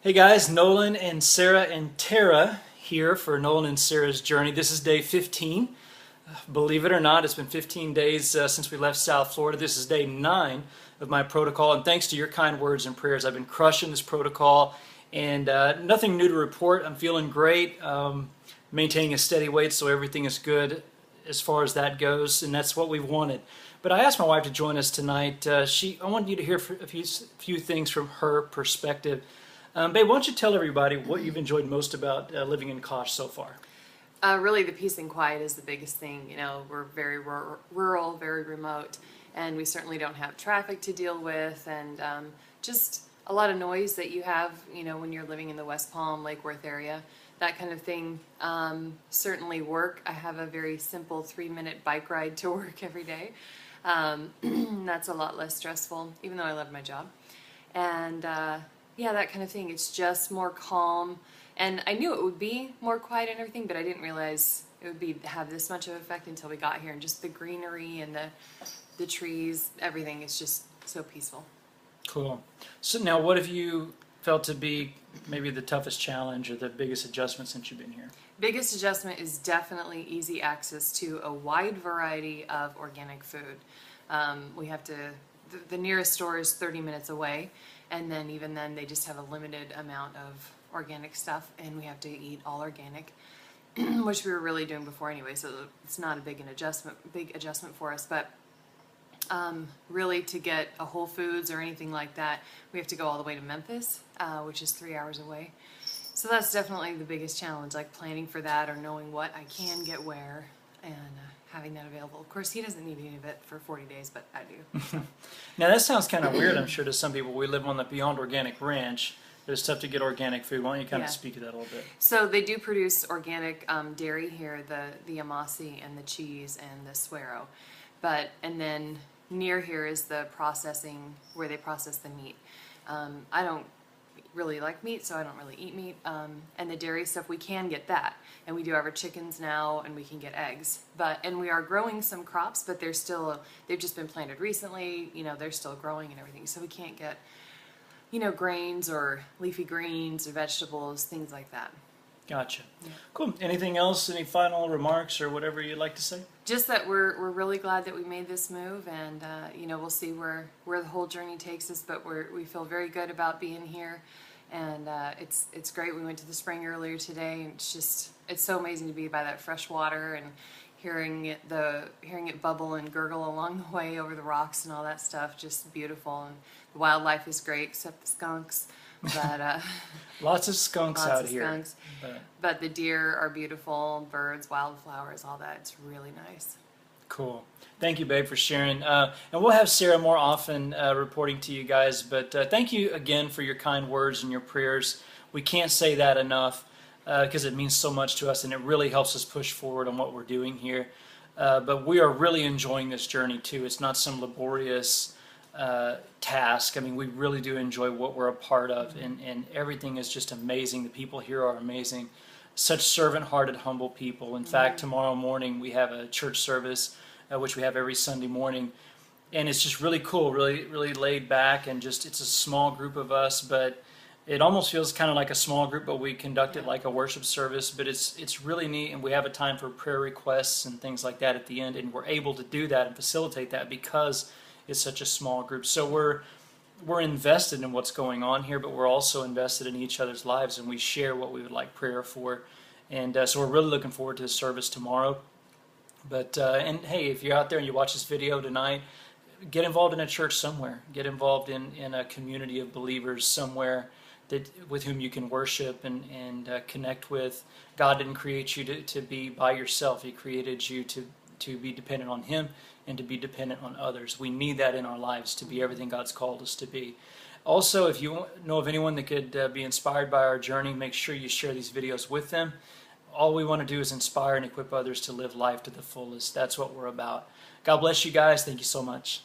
Hey guys, Nolan and Sara and Tara here for Nolan and Sara's journey. This is day 15. Believe it or not, it's been 15 days since we left South Florida. This is day 9 of my protocol, and thanks to your kind words and prayers, I've been crushing this protocol, and nothing new to report. I'm feeling great, maintaining a steady weight, so everything is good as far as that goes, and that's what we wanted. But I asked my wife to join us tonight. I wanted you to hear a few things from her perspective. Babe, why don't you tell everybody what you've enjoyed most about living in Kosh so far? Really, the peace and quiet is the biggest thing. You know, we're very rural, very remote, and we certainly don't have traffic to deal with, and just a lot of noise that you have, you know, when you're living in the West Palm, Lake Worth area, that kind of thing. Certainly work. I have a very simple 3-minute bike ride to work every day. That's a lot less stressful, even though I love my job. And yeah, that kind of thing. It's just more calm. And I knew it would be more quiet and everything, but I didn't realize it would have this much of an effect until we got here. And just the greenery and the trees, everything is just so peaceful. Cool. So now, what have you felt to be maybe the toughest challenge or the biggest adjustment since you've been here? Biggest adjustment is definitely easy access to a wide variety of organic food. We have to, the nearest store is 30 minutes away, and then even then they just have a limited amount of organic stuff, and we have to eat all organic, which we were really doing before anyway, so it's not a big adjustment for us. But really, to get a Whole Foods or anything like that, we have to go all the way to Memphis, which is 3 hours away. So that's definitely the biggest challenge, like planning for that or knowing what I can get where, and having that available. Of course, he doesn't need any of it for 40 days, but I do. So. Now, that sounds kind of weird, I'm sure, to some people. We live on the Beyond Organic Ranch, but it's tough to get organic food. Why don't you kind of speak to that a little bit? So they do produce organic dairy here, the amasi and the cheese and the suero. And then near here is the processing, where they process the meat. I don't really like meat, so I don't really eat meat. And the dairy stuff, we can get that. And we do have our chickens now, and we can get eggs. And we are growing some crops, but they've just been planted recently. You know, they're still growing and everything. So we can't get, you know, grains or leafy greens or vegetables, things like that. Gotcha. Yeah. Cool. Anything else? Any final remarks or whatever you'd like to say? Just that we're really glad that we made this move, and you know, we'll see where the whole journey takes us. But we feel very good about being here, and it's great. We went to the spring earlier today, and it's so amazing to be by that fresh water and hearing it bubble and gurgle along the way over the rocks and all that stuff. Just beautiful, and the wildlife is great except the skunks. But lots of skunks lots out of here. Skunks. But the deer are beautiful, birds, wildflowers, all that. It's really nice. Cool. Thank you, babe, for sharing. And we'll have Sara more often reporting to you guys. But thank you again for your kind words and your prayers. We can't say that enough because it means so much to us, and it really helps us push forward on what we're doing here. But we are really enjoying this journey, too. It's not some laborious task. I mean, we really do enjoy what we're a part of, and everything is just amazing. The people here are amazing. Such servant-hearted, humble people. In fact, tomorrow morning we have a church service, which we have every Sunday morning, and it's just really cool, really laid back, and just it's a small group of us, but it almost feels kind of like a small group, but we conduct it like a worship service. But it's really neat, and we have a time for prayer requests and things like that at the end, and we're able to do that and facilitate that because it's such a small group. So we're invested in what's going on here, but we're also invested in each other's lives, and we share what we would like prayer for. And so we're really looking forward to the service tomorrow. But and hey, if you're out there and you watch this video tonight, get involved in a church somewhere. Get involved in a community of believers somewhere with whom you can worship and connect with. God didn't create you to be by yourself. He created you to be dependent on Him and to be dependent on others. We need that in our lives to be everything God's called us to be. Also, if you know of anyone that could be inspired by our journey, make sure you share these videos with them. All we want to do is inspire and equip others to live life to the fullest. That's what we're about. God bless you guys. Thank you so much.